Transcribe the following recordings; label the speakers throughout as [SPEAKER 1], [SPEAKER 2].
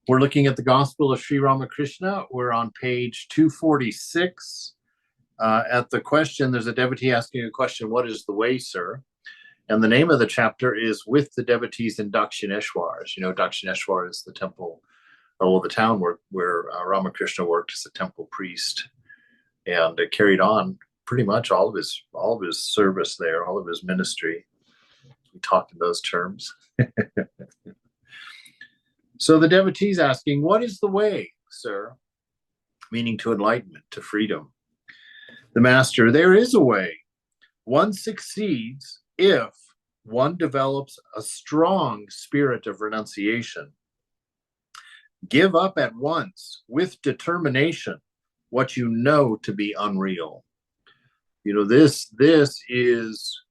[SPEAKER 1] We're looking at the Gospel of Sri Ramakrishna. We're on page 246. At the question, there's a devotee asking a question, what is the way, sir? And the name of the chapter is With the Devotees in Dakshineshwar. As you know, Dakshineshwar is the temple, the town where Ramakrishna worked as a temple priest, and carried on pretty much all of his service there, all of his ministry. We talked in those terms. So the devotee is asking, what is the way, sir? Meaning to enlightenment, to freedom. The master, there is a way. One succeeds if one develops a strong spirit of renunciation. Give up at once with determination what you know to be unreal. You know, this is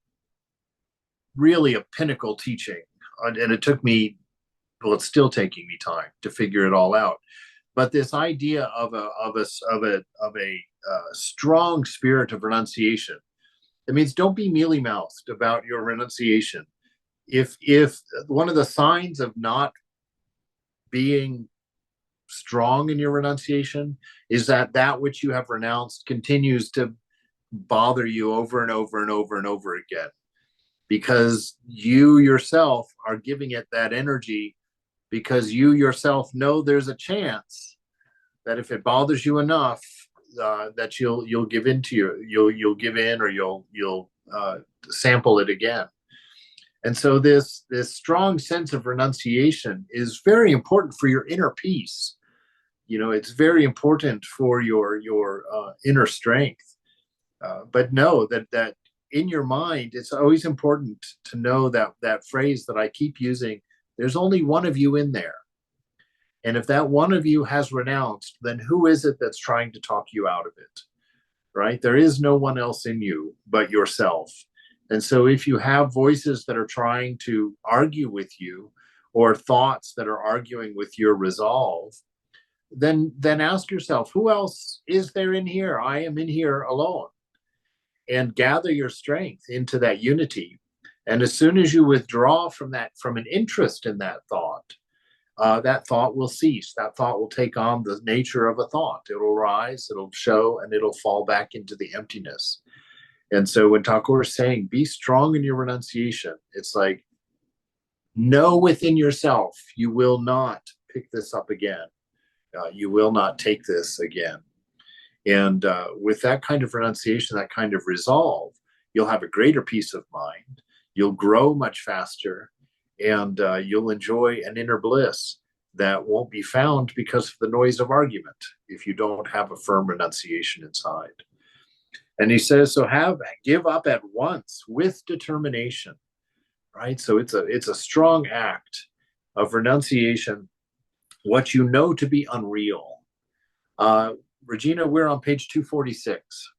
[SPEAKER 1] really a pinnacle teaching. And it took me, well, it's still taking me time to figure it all out. But this idea of a strong spirit of renunciation, it means don't be mealy-mouthed about your renunciation. If one of the signs of not being strong in your renunciation is that which you have renounced continues to bother you over and over and over and over again, because you yourself are giving it that energy, because you yourself know there's a chance that if it bothers you enough, that you'll give in or you'll sample it again. And so this strong sense of renunciation is very important for your inner peace. You know, it's very important for your inner strength. But know that in your mind, it's always important to know that phrase that I keep using. There's only one of you in there. And if that one of you has renounced, then who is it that's trying to talk you out of it, right? There is no one else in you but yourself. And so if you have voices that are trying to argue with you, or thoughts that are arguing with your resolve, then ask yourself, who else is there in here? I am in here alone. And gather your strength into that unity. And as soon as you withdraw from an interest in that thought will cease. That thought will take on the nature of a thought. It'll rise, it'll show, and it'll fall back into the emptiness. And so when Thakur is saying, be strong in your renunciation, it's like, know within yourself, you will not pick this up again. You will not take this again. And with that kind of renunciation, that kind of resolve, you'll have a greater peace of mind. You'll grow much faster, and you'll enjoy an inner bliss that won't be found because of the noise of argument if you don't have a firm renunciation inside. And he says, so give up at once with determination, right? So it's a strong act of renunciation, what you know to be unreal. Regina, we're on page 246.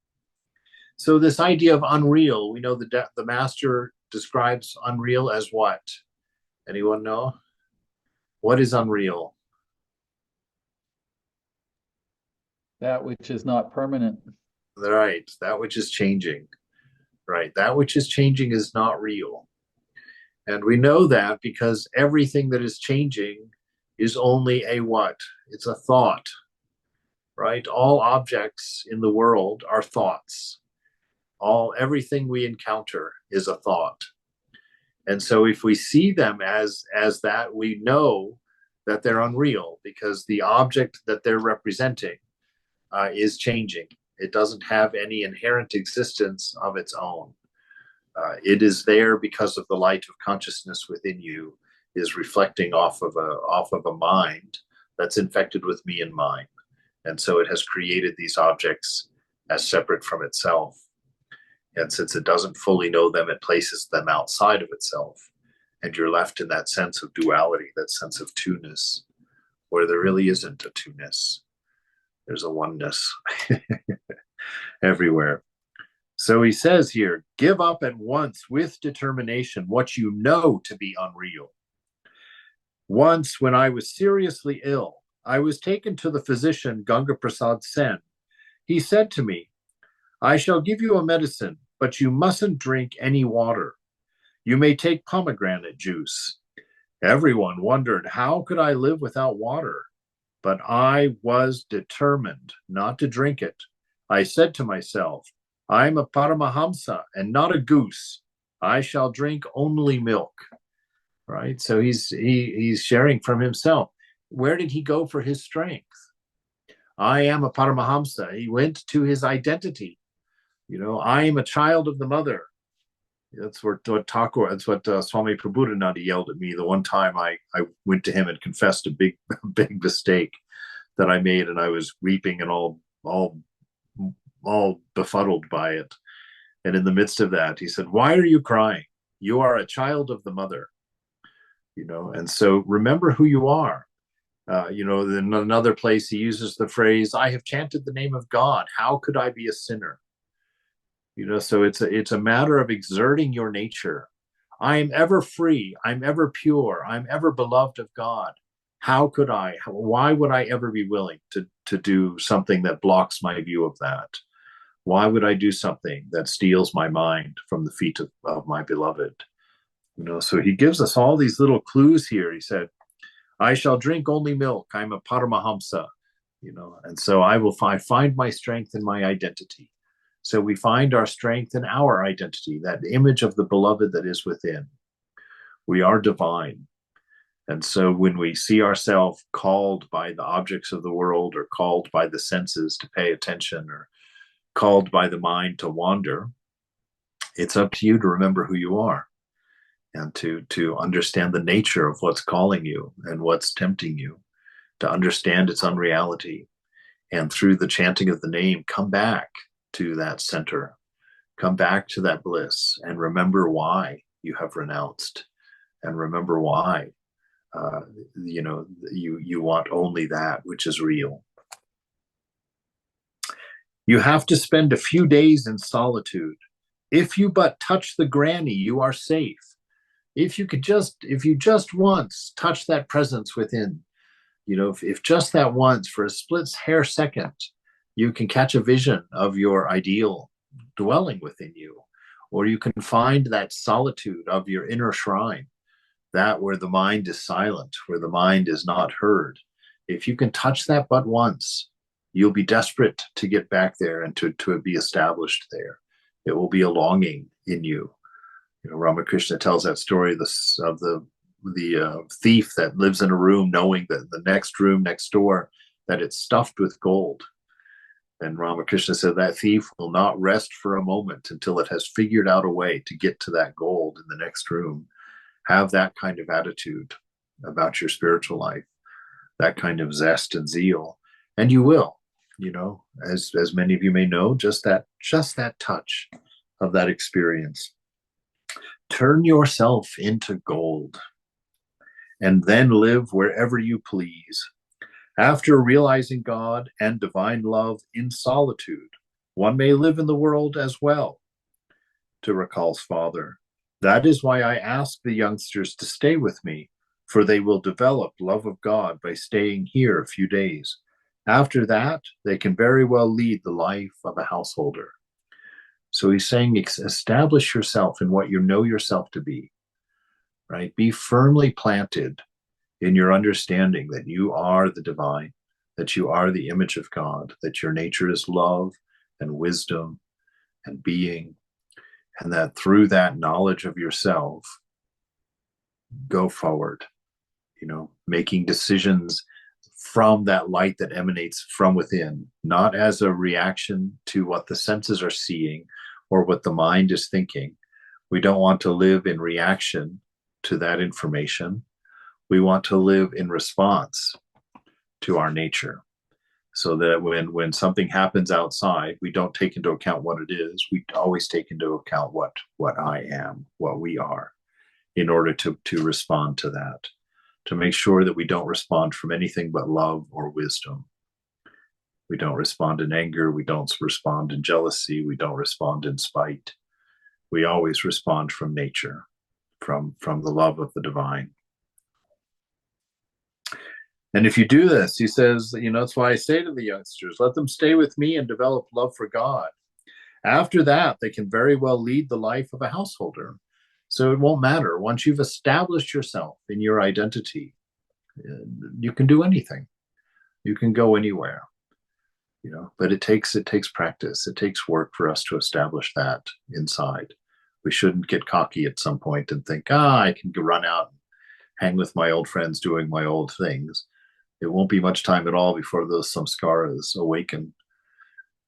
[SPEAKER 1] So this idea of unreal, we know the master describes unreal as what? Anyone know? What is unreal?
[SPEAKER 2] That which is not permanent.
[SPEAKER 1] Right, that which is changing. Right, that which is changing is not real. And we know that because everything that is changing is only a what? It's a thought. Right? All objects in the world are thoughts. Everything we encounter is a thought. And so if we see them as that, we know that they're unreal, because the object that they're representing is changing. It doesn't have any inherent existence of its own. It is there because of the light of consciousness within you is reflecting off of a mind that's infected with me and mine. And so it has created these objects as separate from itself. And since it doesn't fully know them, it places them outside of itself. And you're left in that sense of duality, that sense of two-ness, where there really isn't a two-ness. There's a oneness everywhere. So he says here, give up at once with determination what you know to be unreal. Once, when I was seriously ill, I was taken to the physician Ganga Prasad Sen. He said to me, I shall give you a medicine, but you mustn't drink any water. You may take pomegranate juice. Everyone wondered, how could I live without water? But I was determined not to drink it. I said to myself, I'm a Paramahamsa and not a goose. I shall drink only milk. Right? So he's sharing from himself. Where did he go for his strength? I am a Paramahamsa. He went to his identity. I am a child of the mother. That's what Thakur, that's what Swami Prabhupada yelled at me the one time I went to him and confessed a big mistake that I made, and I was weeping and all befuddled by it. And in the midst of that, he said, why are you crying? You are a child of the mother. And so remember who you are. In another place, he uses the phrase, I have chanted the name of God. How could I be a sinner? So it's a matter of exerting your nature. I am ever free. I'm ever pure. I'm ever beloved of God. Why would I ever be willing to do something that blocks my view of that? Why would I do something that steals my mind from the feet of my beloved? So he gives us all these little clues here. He said, I shall drink only milk. I'm a Paramahamsa, and so I find my strength in my identity. So we find our strength in our identity, that image of the beloved that is within. We are divine. And so when we see ourselves called by the objects of the world, or called by the senses to pay attention, or called by the mind to wander, it's up to you to remember who you are, and to understand the nature of what's calling you and what's tempting you, to understand its unreality. And through the chanting of the name, come back to that center, come back to that bliss, and remember why you have renounced, and remember why you want only that which is real. You have to spend a few days in solitude. If you but touch the granny, you are safe. If you just once touch that presence within, if just that once, for a split hair second, you can catch a vision of your ideal dwelling within you, or you can find that solitude of your inner shrine, that where the mind is silent, where the mind is not heard. If you can touch that but once, you'll be desperate to get back there and to be established there. It will be a longing in you. Ramakrishna tells that story of the thief that lives in a room knowing that the next room next door, that it's stuffed with gold. And Ramakrishna said that thief will not rest for a moment until it has figured out a way to get to that gold in the next room. Have that kind of attitude about your spiritual life, that kind of zest and zeal, and you will, as many of you may know, just that touch of that experience. Turn yourself into gold, and then live wherever you please. After realizing God and divine love in solitude, one may live in the world as well. To recalls father, that is why I ask the youngsters to stay with me, for they will develop love of God by staying here a few days. After that, they can very well lead the life of a householder. So he's saying, establish yourself in what you know yourself to be, right? Be firmly planted in your understanding that you are the divine, that you are the image of God, that your nature is love and wisdom and being, and that through that knowledge of yourself, go forward, making decisions from that light that emanates from within, not as a reaction to what the senses are seeing or what the mind is thinking. We don't want to live in reaction to that information. We want to live in response to our nature, so that when something happens outside, we don't take into account what it is. We always take into account what I am, what we are, in order to respond to that, to make sure that we don't respond from anything but love or wisdom. We don't respond in anger. We don't respond in jealousy. We don't respond in spite. We always respond from nature, from the love of the divine. And if you do this, he says, that's why I say to the youngsters, let them stay with me and develop love for God. After that, they can very well lead the life of a householder. So it won't matter. Once you've established yourself in your identity, you can do anything. You can go anywhere, but it takes practice. It takes work for us to establish that inside. We shouldn't get cocky at some point and think, I can run out and hang with my old friends doing my old things. It won't be much time at all before those samskaras awaken.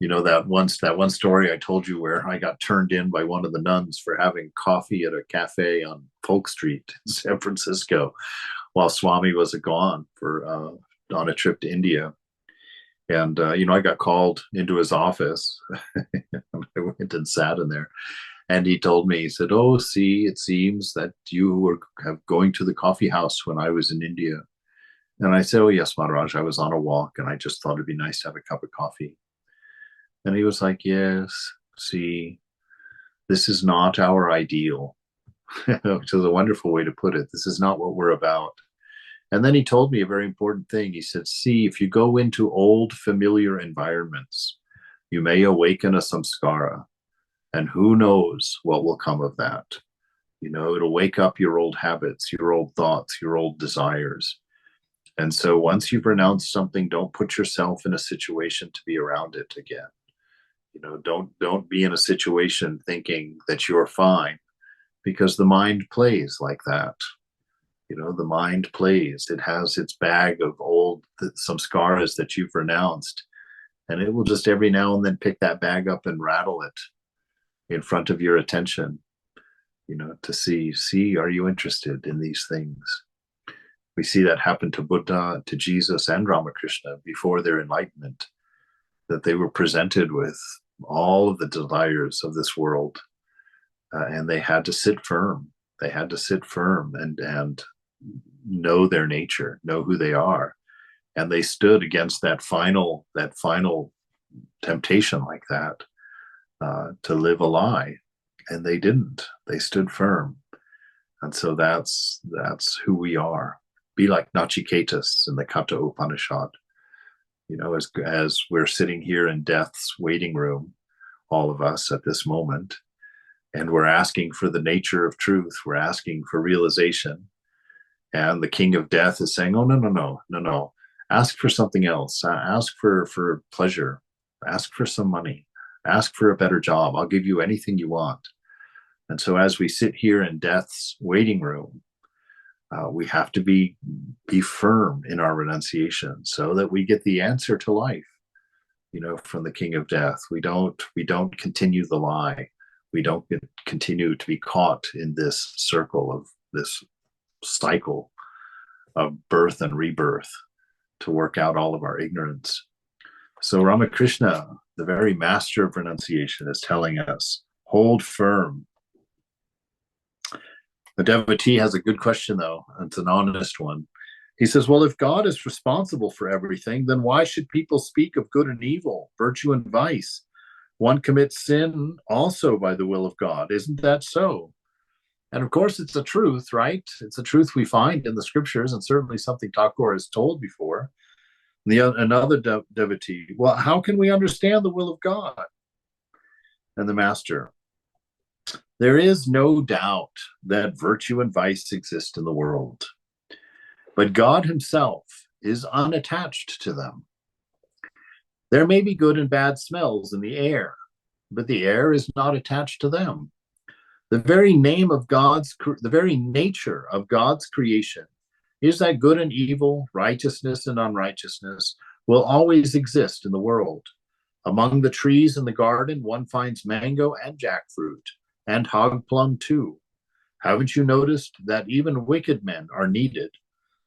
[SPEAKER 1] That one story I told you where I got turned in by one of the nuns for having coffee at a cafe on Polk Street in San Francisco while Swami was gone on a trip to India. And, I got called into his office. I went and sat in there. And he told me, he said, "Oh, see, it seems that you were going to the coffee house when I was in India." And I said, "Oh, yes, Maharaj, I was on a walk and I just thought it'd be nice to have a cup of coffee." And he was like, "Yes, see, this is not our ideal," which is a wonderful way to put it. This is not what we're about. And then he told me a very important thing. He said, "See, if you go into old familiar environments, you may awaken a samskara, and who knows what will come of that. It'll wake up your old habits, your old thoughts, your old desires. And so once you've renounced something, don't put yourself in a situation to be around it again. Don't be in a situation thinking that you're fine, because the mind plays like that. The mind plays. It has its bag of old samskaras that you've renounced, and it will just every now and then pick that bag up and rattle it in front of your attention, to see, are you interested in these things? We see that happen to Buddha, to Jesus, and Ramakrishna before their enlightenment, that they were presented with all of the desires of this world, and they had to sit firm. They had to sit firm and know their nature, know who they are. And they stood against that final temptation like that, to live a lie. And they didn't. They stood firm. And so that's who we are. Be like Nachiketas in the Katha Upanishad. As we're sitting here in death's waiting room, all of us at this moment, and we're asking for the nature of truth. We're asking for realization. And the king of death is saying, "Oh, no. Ask for something else. Ask for pleasure. Ask for some money. Ask for a better job. I'll give you anything you want." And so as we sit here in death's waiting room, we have to be firm in our renunciation so that we get the answer to life, from the king of death. We don't continue the lie. We don't continue to be caught in this circle of this cycle of birth and rebirth to work out all of our ignorance. So Ramakrishna, the very master of renunciation, is telling us, hold firm. The devotee has a good question, though. It's an honest one. He says, well, if God is responsible for everything, then why should people speak of good and evil, virtue and vice? One commits sin also by the will of God. Isn't that so? And of course, it's a truth, right? It's a truth we find in the scriptures, and certainly something Thakur has told before. Another devotee, well, how can we understand the will of God? And the master, there is no doubt that virtue and vice exist in the world, but God himself is unattached to them. There may be good and bad smells in the air, but the air is not attached to them. The very nature of God's creation is that good and evil, righteousness and unrighteousness will always exist in the world. Among the trees in the garden, one finds mango and jackfruit, and hog plum too. Haven't you noticed that even wicked men are needed?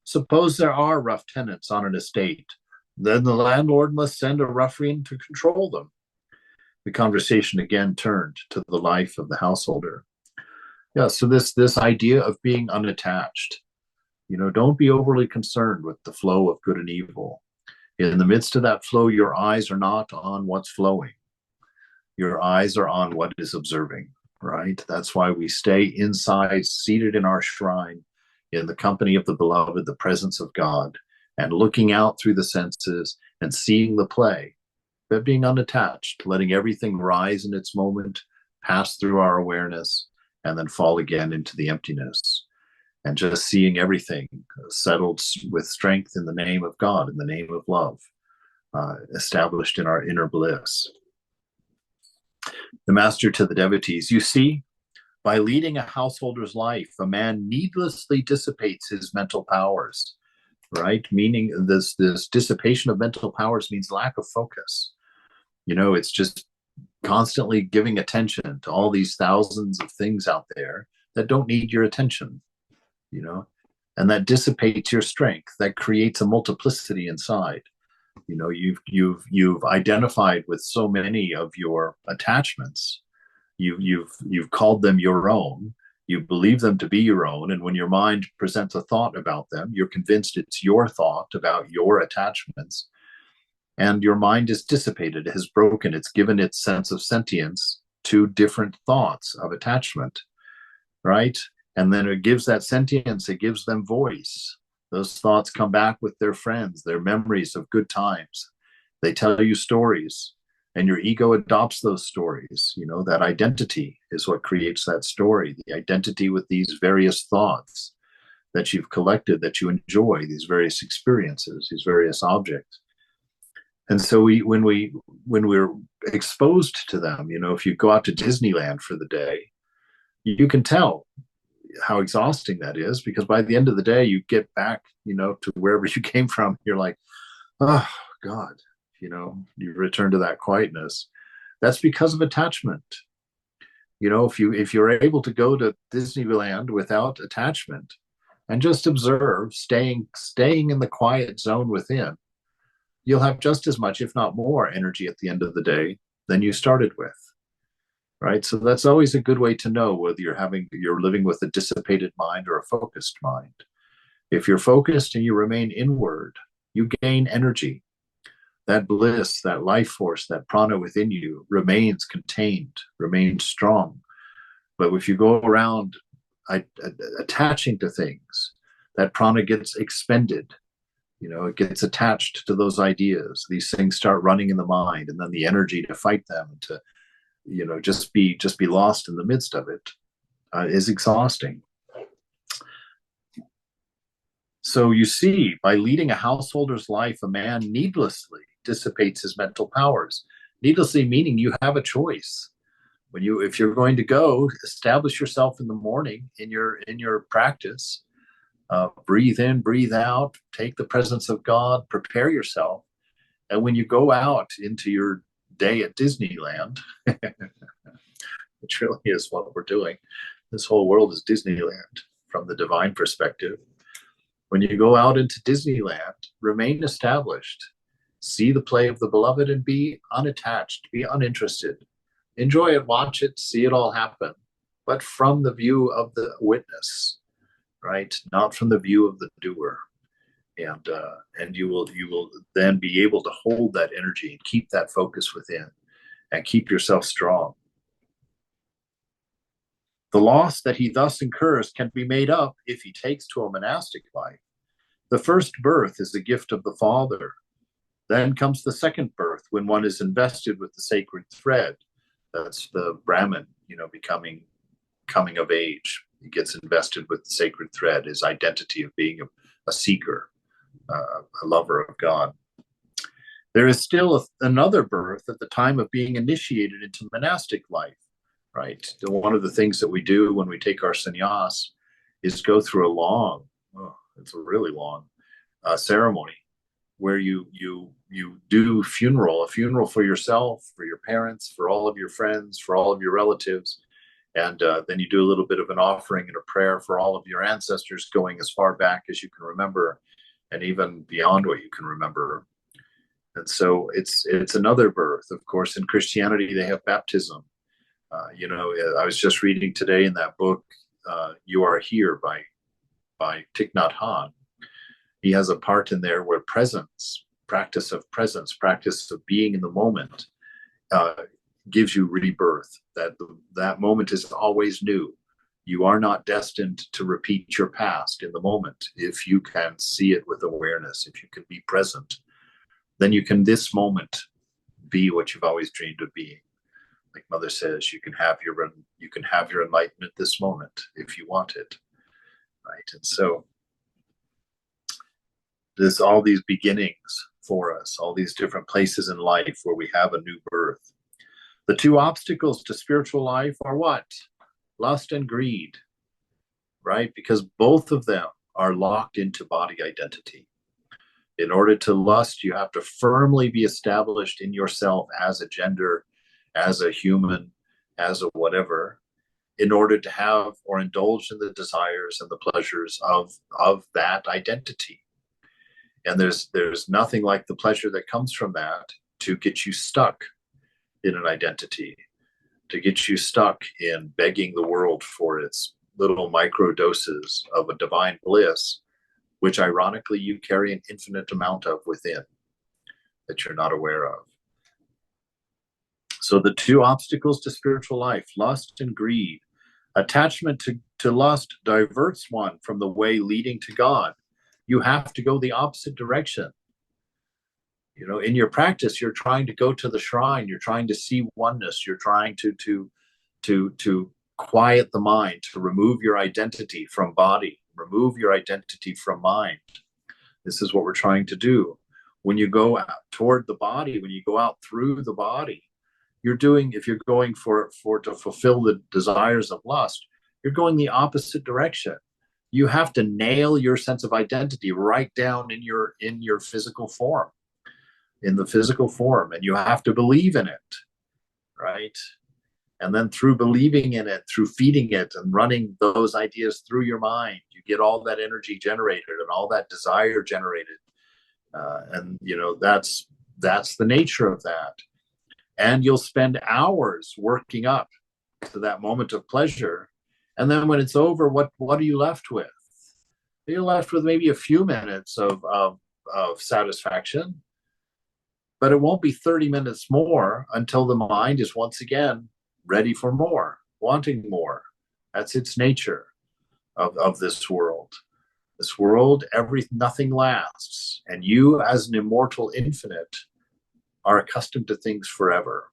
[SPEAKER 1] Suppose there are rough tenants on an estate, then the landlord must send a ruffian to control them. The conversation again turned to the life of the householder. Yeah, so this idea of being unattached, don't be overly concerned with the flow of good and evil. In the midst of that flow, your eyes are not on what's flowing. Your eyes are on what is observing, right? That's why we stay inside, seated in our shrine, in the company of the beloved, the presence of God, and looking out through the senses and seeing the play, but being unattached, letting everything rise in its moment, pass through our awareness, and then fall again into the emptiness, and just seeing everything settled with strength in the name of God, in the name of love, established in our inner bliss. The master to the devotees, you see, by leading a householder's life, a man needlessly dissipates his mental powers, right? Meaning this dissipation of mental powers means lack of focus. It's just constantly giving attention to all these thousands of things out there that don't need your attention, and that dissipates your strength, that creates a multiplicity inside. You've identified with so many of your attachments. You've called them your own. You believe them to be your own, and when your mind presents a thought about them, you're convinced it's your thought about your attachments, and your mind is dissipated. It has broken. It's given its sense of sentience to different thoughts of attachment, right? And then it gives that sentience, it gives them voice. Those thoughts come back with their friends, their memories of good times. They tell you stories, and your ego adopts those stories. That identity is what creates that story, the identity with these various thoughts that you've collected, that you enjoy, these various experiences, these various objects. And so when we're exposed to them, if you go out to Disneyland for the day, you can tell how exhausting that is, because by the end of the day, you get back, to wherever you came from. You're like, oh God, you return to that quietness. That's because of attachment. If you're able to go to Disneyland without attachment and just observe, staying in the quiet zone within, you'll have just as much, if not more, energy at the end of the day than you started with. Right? So that's always a good way to know whether you're living with a dissipated mind or a focused mind. If you're focused and you remain inward, you gain energy. That bliss, that life force, that prana within you remains contained, remains strong. But if you go around attaching to things, that prana gets expended. It gets attached to those ideas. These things start running in the mind, and then the energy to fight them, to just be lost in the midst of it, is exhausting. So you see, by leading a householder's life, a man needlessly dissipates his mental powers. Needlessly meaning you have a choice. If you're going to go, establish yourself in the morning in your practice. Breathe in, breathe out, take the presence of God, prepare yourself. And when you go out into your day at Disneyland, which really is what we're doing, this whole world is Disneyland from the divine perspective. When you go out into Disneyland, remain established, see the play of the beloved, and be unattached, be uninterested. Enjoy it, watch it, see it all happen, but from the view of the witness, right? Not from the view of the doer. And you will then be able to hold that energy and keep that focus within and keep yourself strong. The loss that he thus incurs can be made up if he takes to a monastic life. The first birth is the gift of the Father. Then comes the second birth, when one is invested with the sacred thread. That's the Brahmin, coming of age. He gets invested with the sacred thread, his identity of being a seeker, a lover of God. There is still another birth at the time of being initiated into monastic life, right? One of the things that we do when we take our sannyas is go through it's a really long ceremony where you do a funeral for yourself, for your parents, for all of your friends, for all of your relatives. And then you do a little bit of an offering and a prayer for all of your ancestors, going as far back as you can remember, and even beyond what you can remember. And so it's another birth. Of course, in Christianity, they have baptism. I was just reading today in that book, You Are Here by Thich Nhat Hanh. He has a part in there where practice of being in the moment, gives you rebirth. That moment is always new. You are not destined to repeat your past in the moment. If you can see it with awareness, if you can be present, then you can this moment be what you've always dreamed of being. Like Mother says, you can have your enlightenment this moment if you want it, right? And so there's all these beginnings for us, all these different places in life where we have a new birth. The two obstacles to spiritual life are what? Lust and greed, right? Because both of them are locked into body identity. In order to lust, you have to firmly be established in yourself as a gender, as a human, as a whatever, in order to have or indulge in the desires and the pleasures of that identity. And there's nothing like the pleasure that comes from that to get you stuck in an identity, to get you stuck in begging the world for its little micro doses of a divine bliss, which ironically you carry an infinite amount of within that you're not aware of. So the two obstacles to spiritual life, lust and greed. Attachment to lust diverts one from the way leading to God. You have to go the opposite direction. You know, in your practice, you're trying to go to the shrine, you're trying to see oneness, you're trying to quiet the mind, to remove your identity from body, remove your identity from mind. This is what we're trying to do. When you go out toward the body, when you go out through the body, you're doing, if you're going for to fulfill the desires of lust, you're going the opposite direction. You have to nail your sense of identity right down in your physical form, in the physical form, and you have to believe in it, right? And then through believing in it, through feeding it and running those ideas through your mind, you get all that energy generated and all that desire generated. And you know, that's the nature of that. And you'll spend hours working up to that moment of pleasure. And then when it's over, what are you left with? You're left with maybe a few minutes of satisfaction, but it won't be 30 minutes more until the mind is once again ready for more, wanting more. That's its nature of this world. This world, nothing lasts. And you, as an immortal infinite, are accustomed to things forever.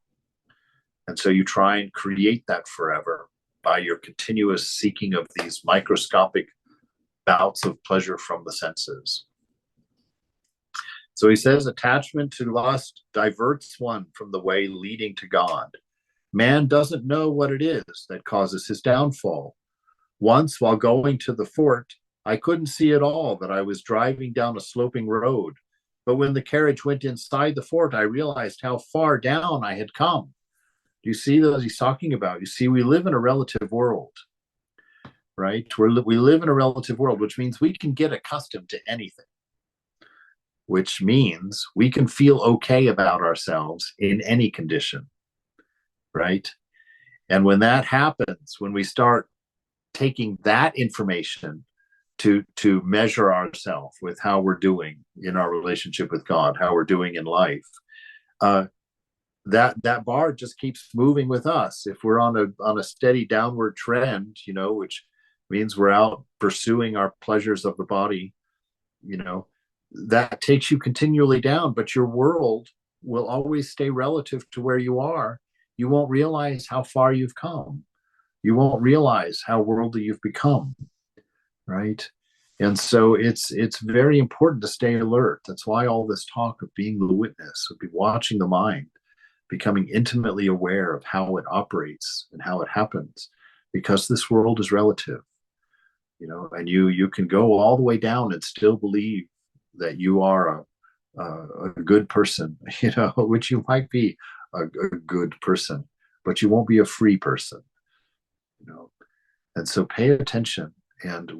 [SPEAKER 1] And so you try and create that forever by your continuous seeking of these microscopic bouts of pleasure from the senses. So he says, attachment to lust diverts one from the way leading to God. Man doesn't know what it is that causes his downfall. Once, while going to the fort, I couldn't see at all that I was driving down a sloping road. But when the carriage went inside the fort, I realized how far down I had come. Do you see those he's talking about? You see, we live in a relative world, right? We live in a relative world, which means we can get accustomed to anything, which means we can feel okay about ourselves in any condition, right? And when that happens, when we start taking that information to measure ourselves with how we're doing in our relationship with God, how we're doing in life, that bar just keeps moving with us. If we're on a steady downward trend, you know, which means we're out pursuing our pleasures of the body, you know, that takes you continually down, but your world will always stay relative to where you are. You won't realize how far you've come. You won't realize how worldly you've become, right? And so it's very important to stay alert. That's why all this talk of being the witness, of watching the mind, becoming intimately aware of how it operates and how it happens, because this world is relative, you know, and you can go all the way down and still believe that you are a good person, you know, which you might be a good person, but you won't be a free person, you know. And so pay attention. And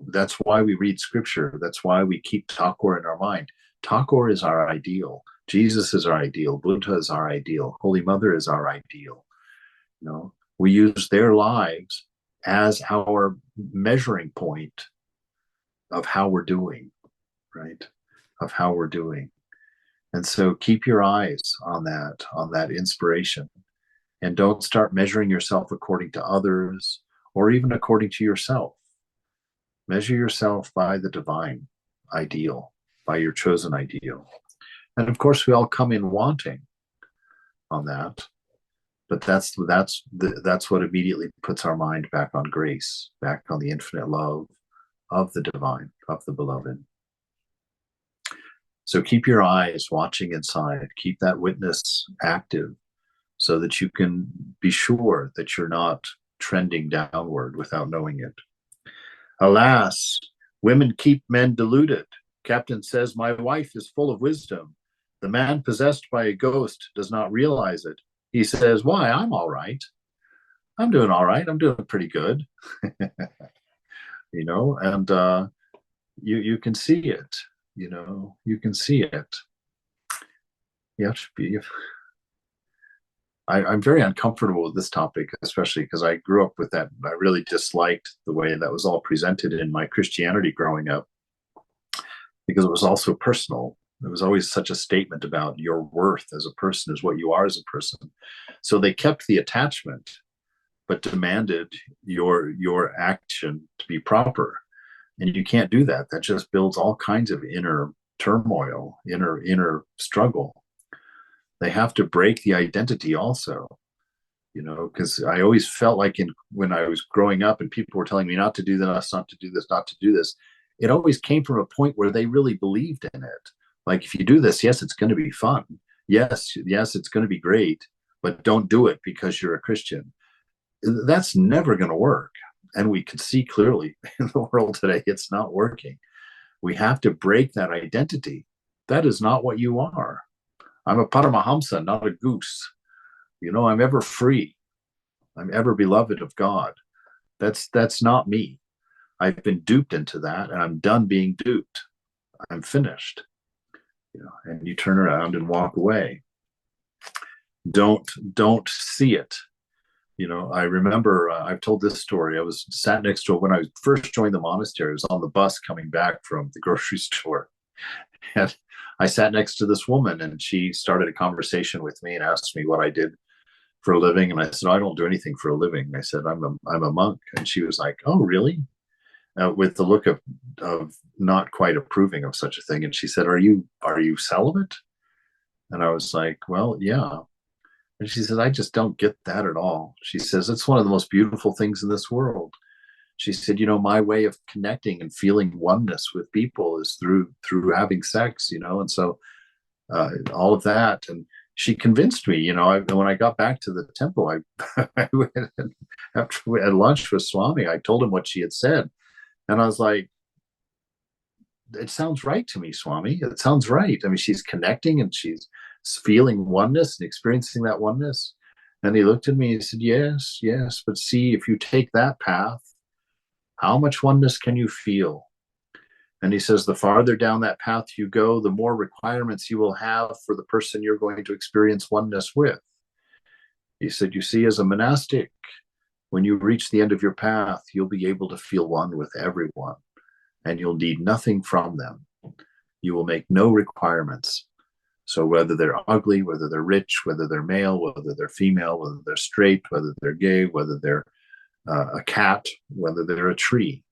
[SPEAKER 1] that's why we read scripture. That's why we keep Thakur in our mind. Thakur is our ideal. Jesus is our ideal. Buddha is our ideal. Holy Mother is our ideal. You know, we use their lives as our measuring point of how we're doing, right? Of how we're doing. And so keep your eyes on that inspiration, and don't start measuring yourself according to others or even according to yourself. Measure yourself by the divine ideal, by your chosen ideal. And of course, we all come in wanting on that. But that's what immediately puts our mind back on grace, back on the infinite love of the divine, of the beloved. So keep your eyes watching inside, keep that witness active so that you can be sure that you're not trending downward without knowing it. Alas, women keep men deluded. Captain says, my wife is full of wisdom. The man possessed by a ghost does not realize it. He says, why, I'm all right. I'm doing all right. I'm doing pretty good. And you can see it, you can see it. You have to be. I'm very uncomfortable with this topic, especially because I grew up with that. I really disliked the way that was all presented in my Christianity growing up, because it was also personal. It was always such a statement about your worth as a person, is what you are as a person. So they kept the attachment, but demanded your action to be proper. And you can't do that. That just builds all kinds of inner turmoil, inner struggle. They have to break the identity also, because I always felt like when I was growing up and people were telling me not to do this, not to do this, not to do this, it always came from a point where they really believed in it. Like, if you do this, yes, it's going to be fun. Yes, it's going to be great, but don't do it because you're a Christian. That's never going to work. And we can see clearly in the world today, it's not working. We have to break that identity. That is not what you are. I'm a Paramahamsa, not a goose. I'm ever free. I'm ever beloved of God. That's not me. I've been duped into that, and I'm done being duped. I'm finished. And you turn around and walk away. Don't see it. I remember I've told this story. I was sat next to when I first joined the monastery. I was on the bus coming back from the grocery store, and I sat next to this woman, and she started a conversation with me and asked me what I did for a living. And I said, I don't do anything for a living. I said, I'm a monk. And she was like, oh, really? With the look of not quite approving of such a thing. And she said, are you celibate? And I was like, well, yeah. And she says, I just don't get that at all. She says, it's one of the most beautiful things in this world. She said, my way of connecting and feeling oneness with people is through having sex, and so all of that. And she convinced me, when I got back to the temple, I went after we had lunch with Swami, I told him what she had said. And I was like, it sounds right to me, Swami. It sounds right. I mean, she's connecting and she's feeling oneness and experiencing that oneness. And he looked at me and said, yes, but see, if you take that path, how much oneness can you feel? And he says, the farther down that path you go, the more requirements you will have for the person you're going to experience oneness with. He said, you see, as a monastic, when you reach the end of your path, you'll be able to feel one with everyone, and you'll need nothing from them. You will make no requirements. So whether they're ugly, whether they're rich, whether they're male, whether they're female, whether they're straight, whether they're gay, whether they're a cat, whether they're a tree,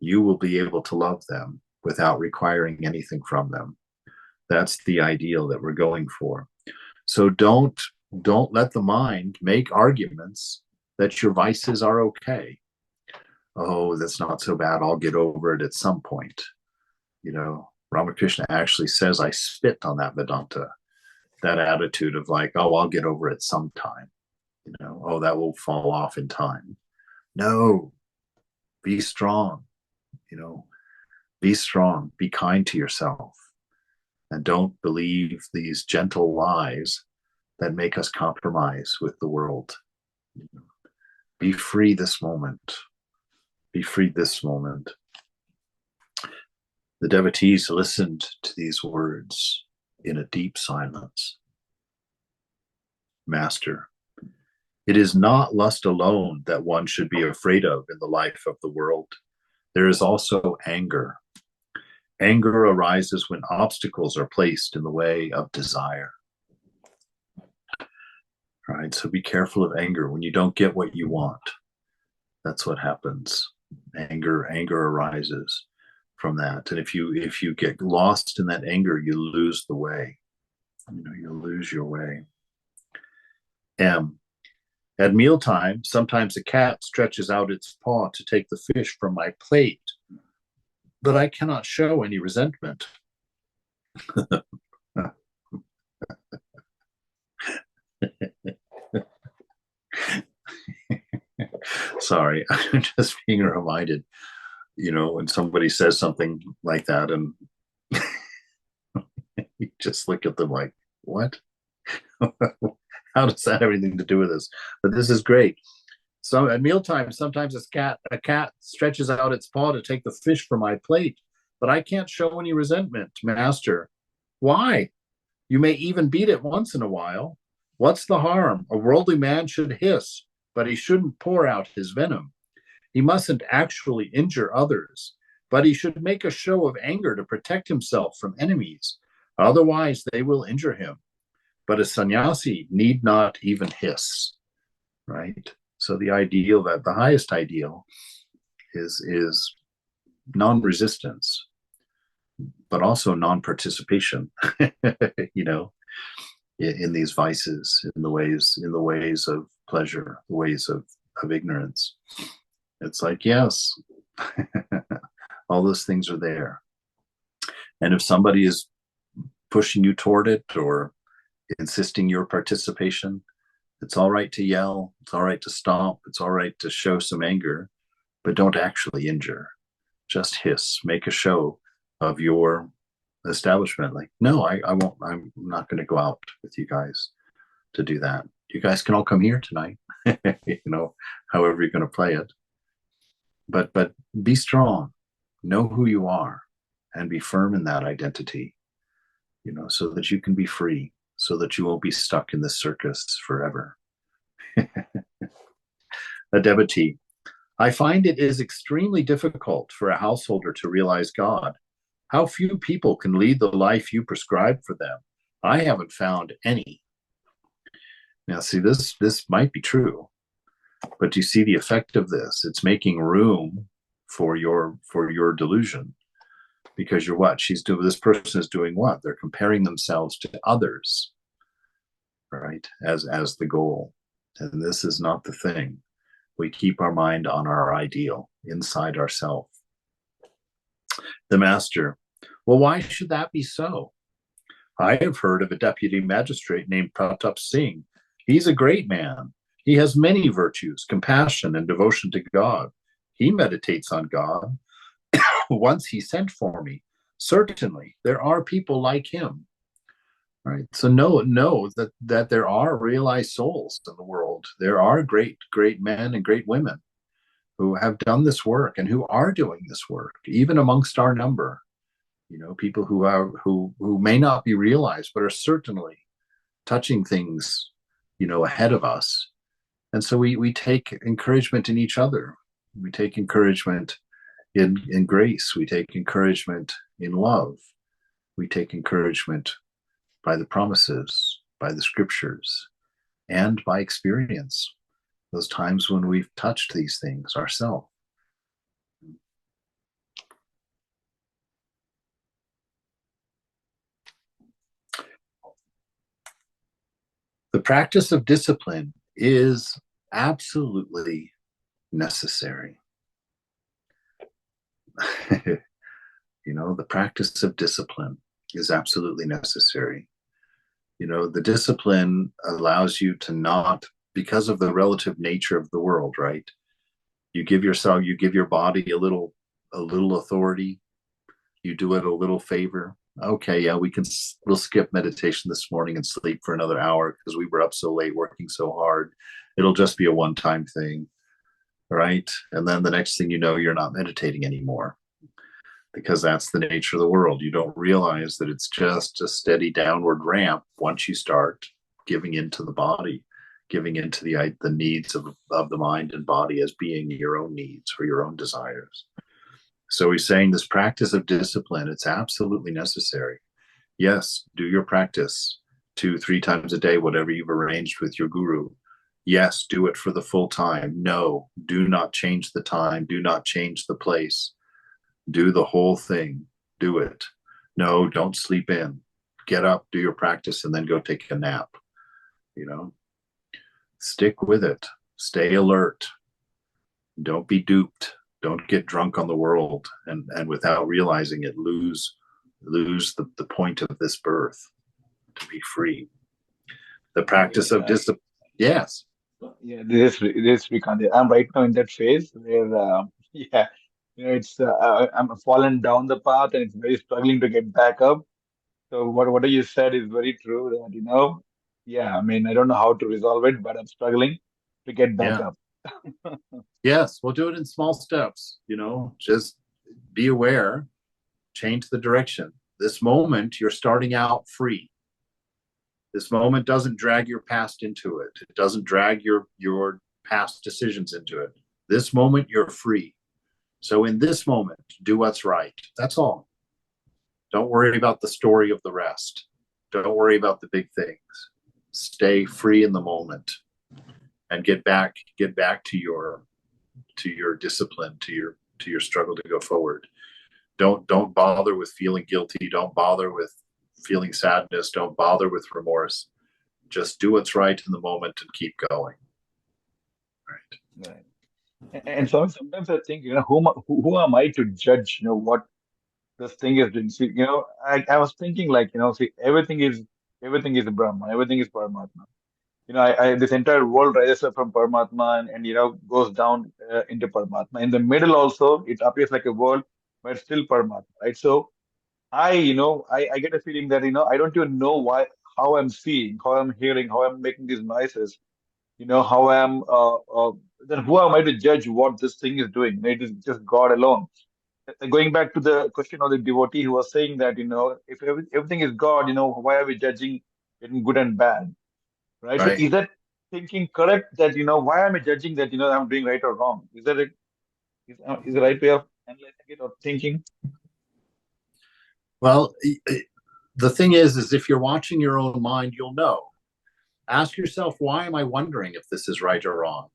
[SPEAKER 1] you will be able to love them without requiring anything from them. That's the ideal that we're going for. So don't let the mind make arguments that your vices are okay. Oh, that's not so bad. I'll get over it at some point. Ramakrishna actually says, I spit on that Vedanta, that attitude of like, oh, I'll get over it sometime. Oh, that will fall off in time. No, be strong, be strong, be kind to yourself, and don't believe these gentle lies that make us compromise with the world. Be free this moment. Be free this moment. The devotees listened to these words in a deep silence. Master, it is not lust alone that one should be afraid of in the life of the world. There is also anger. Anger arises when obstacles are placed in the way of desire. All right, so be careful of anger when you don't get what you want. That's what happens. Anger arises from that. And if you get lost in that anger, you lose the way. You lose your way. M, At mealtime, sometimes a cat stretches out its paw to take the fish from my plate, but I cannot show any resentment. Sorry, I'm just being reminded, when somebody says something like that, and you just look at them like, what? How does that have anything to do with this? But this is great. So at mealtime, sometimes a cat stretches out its paw to take the fish from my plate, but I can't show any resentment, master. Why? You may even beat it once in a while. What's the harm? A worldly man should hiss, but he shouldn't pour out his venom. He mustn't actually injure others, but he should make a show of anger to protect himself from enemies. Otherwise, they will injure him. But a sannyasi need not even hiss, right? So the ideal, that the highest ideal is non-resistance, but also non-participation, in these vices, in the ways of pleasure, the ways of ignorance. It's like, yes, all those things are there. And if somebody is pushing you toward it or insisting your participation, it's all right to yell, it's all right to stomp, it's all right to show some anger, but don't actually injure. Just hiss, make a show of your establishment. Like, no, I won't, I'm not going to go out with you guys to do that. You guys can all come here tonight, however you're going to play it. But be strong, know who you are, and be firm in that identity, so that you can be free, so that you won't be stuck in this circus forever. A devotee. I find it is extremely difficult for a householder to realize God. How few people can lead the life you prescribe for them. I haven't found any. Now, see, this might be true, but you see the effect of this. It's making room for your delusion, because you're what? This person is doing what? They're comparing themselves to others, right? As the goal. And this is not the thing. We keep our mind on our ideal, inside ourselves. The master. Well, why should that be so? I have heard of a deputy magistrate named Pratap Singh. He's a great man. He has many virtues, compassion and devotion to God. He meditates on God. Once he sent for me. Certainly, there are people like him. Right. So know that there are realized souls in the world. There are great men and great women who have done this work and who are doing this work, even amongst our number. People who may not be realized, but are certainly touching things, ahead of us. And so we take encouragement in each other. We take encouragement in grace. We take encouragement in love. We take encouragement by the promises, by the scriptures, and by experience. Those times when we've touched these things ourselves. The practice of discipline is absolutely necessary. The practice of discipline is absolutely necessary. The discipline allows you to not, because of the relative nature of the world, right? You give your body a little authority. You do it a little favor. Okay, yeah, we'll skip meditation this morning and sleep for another hour because we were up so late working so hard. It'll just be a one-time thing, right? And then the next thing you know, you're not meditating anymore, because that's the nature of the world. You don't realize that it's just a steady downward ramp once you start giving into the body, giving into the needs of the mind and body as being your own needs or your own desires. So he's saying this practice of discipline, it's absolutely necessary. Yes, do your practice 2-3 times a day, whatever you've arranged with your guru. Yes, do it for the full time. No, do not change the time. Do not change the place. Do the whole thing. Do it. No, don't sleep in. Get up, do your practice, and then go take a nap. Stick with it. Stay alert. Don't be duped. Don't get drunk on the world and without realizing it, lose the point of this birth, to be free. The practice of discipline. Yes.
[SPEAKER 3] Yeah, this Srikant. I'm right now in that phase where, yeah, it's I'm fallen down the path and it's very struggling to get back up. So what you said is very true. That yeah, I mean, I don't know how to resolve it, but I'm struggling to get back
[SPEAKER 1] Yeah.
[SPEAKER 3] up.
[SPEAKER 1] Yes. We'll do it in small steps. Just be aware, change the direction. This moment, you're starting out free. This moment doesn't drag your past into it. It doesn't drag your past decisions into it. This moment, you're free. So in this moment, do what's right. That's all. Don't worry about the story of the rest. Don't worry about the big things. Stay free in the moment and get back to your discipline, to your struggle to go forward. Don't bother with feeling guilty. Don't bother with feeling sadness. Don't bother with remorse. Just do what's right in the moment and keep going.
[SPEAKER 3] Right. And so sometimes I think, who am I to judge, what this thing is doing? See, I was thinking like, see, everything is Brahman, everything is Paramatma. This entire world rises up from Paramatma and goes down into Paramatma. In the middle also, it appears like a world, but it's still Paramatma, right? So I get a feeling that, I don't even know how I'm seeing, how I'm hearing, how I'm making these noises, how I'm, then who am I to judge what this thing is doing? It is just God alone. Going back to the question of the devotee who was saying that, if everything is God, why are we judging in good and bad? Right. So
[SPEAKER 1] Right.
[SPEAKER 3] is that thinking correct that, why am I judging that, I'm doing right or wrong? Is that is the right way of analyzing it or thinking?
[SPEAKER 1] Well, the thing is if you're watching your own mind, you'll know. Ask yourself, why am I wondering if this is right or wrong?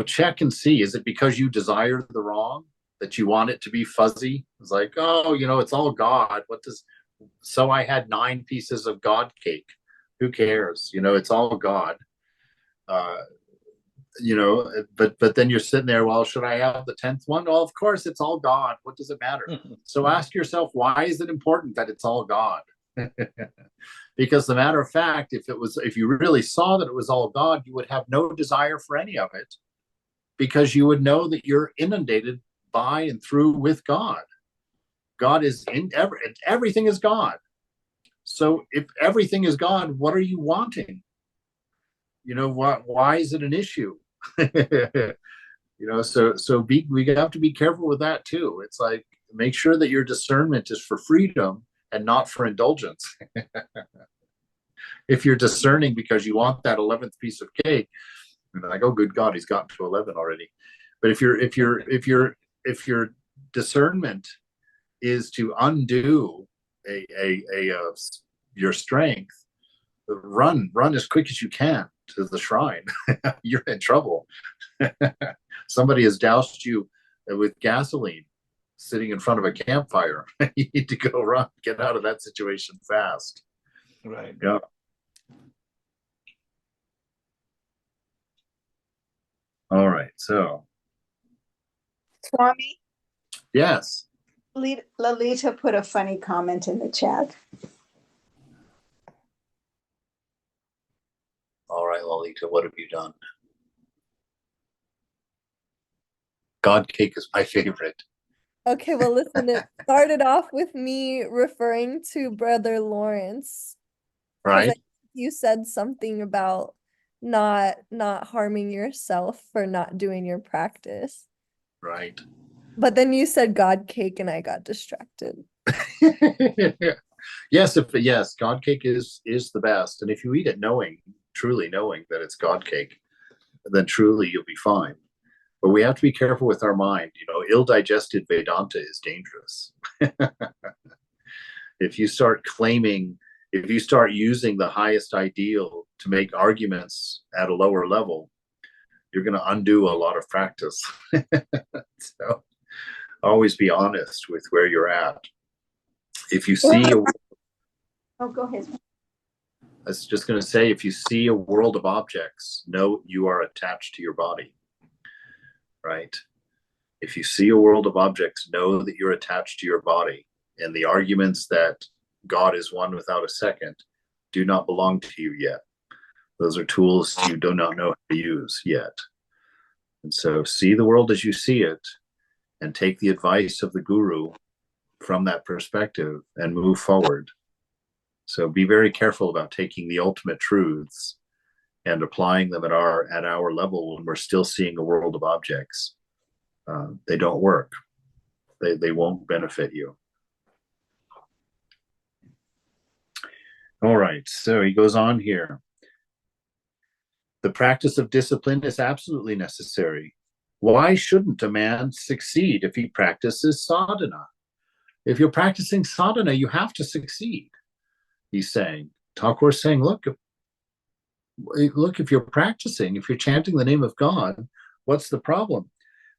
[SPEAKER 1] Check and see. Is it because you desire the wrong, that you want it to be fuzzy? It's like, oh, it's all God. So I had 9 pieces of God cake. Who cares? It's all God. But then you're sitting there, well, should I have the 10th one? Well, of course, it's all God. What does it matter? So ask yourself, why is it important that it's all God? Because the matter of fact, if you really saw that it was all God, you would have no desire for any of it, because you would know that you're inundated by and through with God. God is in everything is God. So if everything is God, what are you wanting? Why is it an issue? So we have to be careful with that too. It's like, make sure that your discernment is for freedom and not for indulgence. If you're discerning because you want that 11th piece of cake, and like, oh, good God, he's gotten to 11 already. But if your discernment is to undo your strength, run as quick as you can to the shrine. You're in trouble. Somebody has doused you with gasoline sitting in front of a campfire. You need to go run, get out of that situation fast.
[SPEAKER 3] Right.
[SPEAKER 1] Yeah. All right. So,
[SPEAKER 4] Swami,
[SPEAKER 1] yes.
[SPEAKER 4] Lalita put a funny comment in the chat.
[SPEAKER 1] All right, Lalita, what have you done? God cake is my favorite.
[SPEAKER 5] Okay, well, listen, it started off with me referring to Brother Lawrence. 'Cause
[SPEAKER 1] Right.
[SPEAKER 5] you said something about not harming yourself for not doing your practice.
[SPEAKER 1] Right.
[SPEAKER 5] But then you said God cake and I got distracted.
[SPEAKER 1] Yes, God cake is the best. And if you eat it truly knowing that it's God cake, then truly you'll be fine. But we have to be careful with our mind. Ill-digested Vedanta is dangerous. If you start using the highest ideal to make arguments at a lower level, you're going to undo a lot of practice. So always be honest with where you're at. If you see
[SPEAKER 4] Oh, go ahead.
[SPEAKER 1] I was just going to say, if you see a world of objects, know you are attached to your body, right? If you see a world of objects, know that you're attached to your body. And the arguments that God is one without a second do not belong to you yet. Those are tools you do not know how to use yet. And so see the world as you see it and take the advice of the guru from that perspective and move forward. So be very careful about taking the ultimate truths and applying them at our level when we're still seeing a world of objects. They don't work. They won't benefit you. All right, so he goes on here. The practice of discipline is absolutely necessary. Why shouldn't a man succeed if he practices sadhana? If you're practicing sadhana, you have to succeed, he's saying. Thakur's saying, look, if you're practicing, if you're chanting the name of God, what's the problem?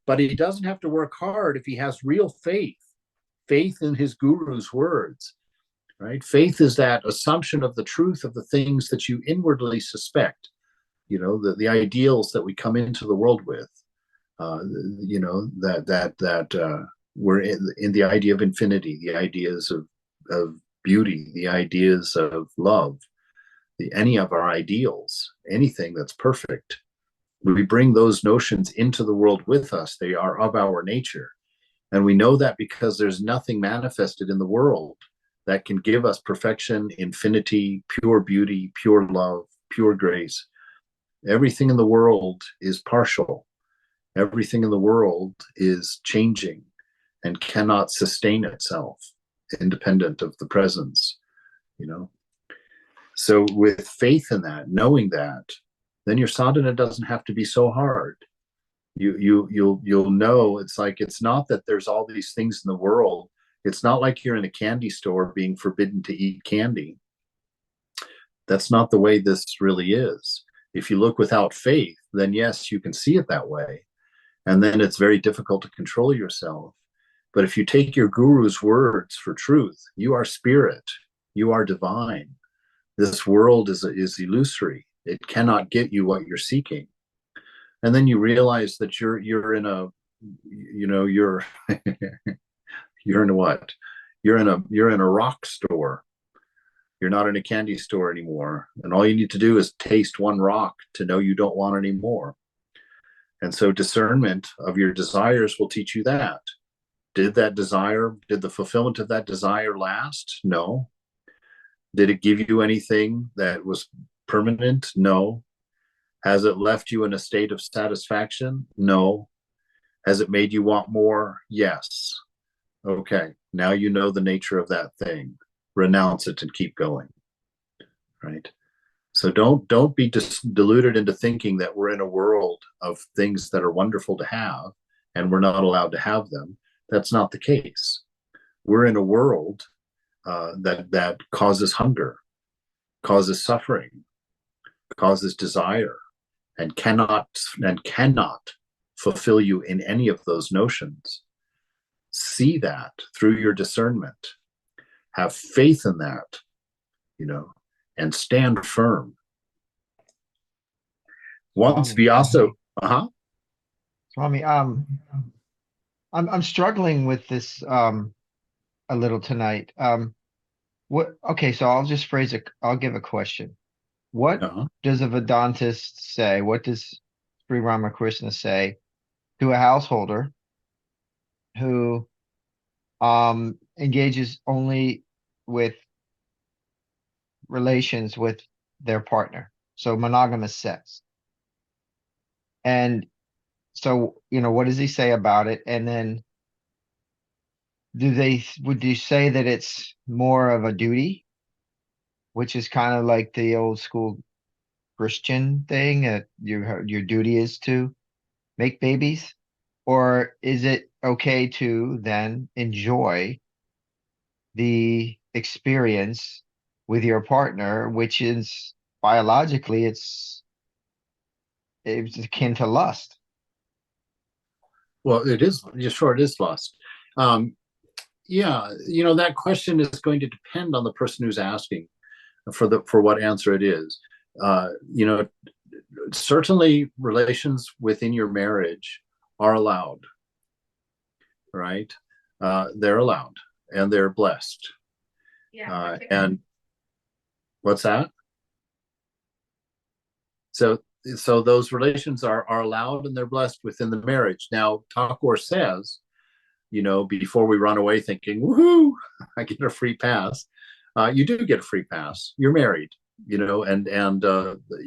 [SPEAKER 1] But he doesn't have to work hard if he has real faith in his guru's words, right? Faith is that assumption of the truth of the things that you inwardly suspect, the ideals that we come into the world with, we're in the idea of infinity, the ideas of beauty, the ideas of love, any of our ideals, anything that's perfect. We bring those notions into the world with us. They are of our nature. And we know that because there's nothing manifested in the world that can give us perfection, infinity, pure beauty, pure love, pure grace. Everything in the world is partial. Everything in the world is changing and cannot sustain itself independent of the presence, So with faith in that, knowing that, then your sadhana doesn't have to be so hard. You'll know it's not that there's all these things in the world. It's not like you're in a candy store being forbidden to eat candy. That's not the way this really is. If you look without faith, then yes, you can see it that way. And then it's very difficult to control yourself. But if you take your guru's words for truth, you are spirit, you are divine. This world is illusory. It cannot get you what you're seeking. And then you realize that you're in a, you're you're in a what? You're in a rock store. You're not in a candy store anymore. And all you need to do is taste one rock to know you don't want any more. And so discernment of your desires will teach you that. Did the fulfillment of that desire last? No. Did it give you anything that was permanent? No. Has it left you in a state of satisfaction? No. Has it made you want more? Yes. Okay. Now you know the nature of that thing. Renounce it and keep going. Right? So don't be deluded into thinking that we're in a world of things that are wonderful to have and we're not allowed to have them. That's not the case. We're in a world that causes hunger, causes suffering, causes desire, and cannot fulfill you in any of those notions. See that through your discernment. Have faith in that, and stand firm. Once we also,
[SPEAKER 6] Swami, I'm struggling with this a little tonight. Okay, so I'll just I'll give a question. What does a Vedantist say? What does Sri Ramakrishna say to a householder who engages only with relations with their partner? So monogamous sex. And so, what does he say about it? And then would you say that it's more of a duty, which is kind of like the old school Christian thing that your duty is to make babies? Or is it okay to then enjoy the experience with your partner, which is biologically it's akin to lust?
[SPEAKER 1] Well, it is. Sure, it is lust. Yeah, that question is going to depend on the person who's asking. for what answer it is. You know, certainly relations within your marriage are allowed, right? They're allowed and they're blessed.
[SPEAKER 7] Yeah.
[SPEAKER 1] And what's that? So those relations are allowed and they're blessed within the marriage. Now, Thakur says, you know, before we run away thinking, woohoo, I get a free pass. You do get a free pass. You're married, you know, and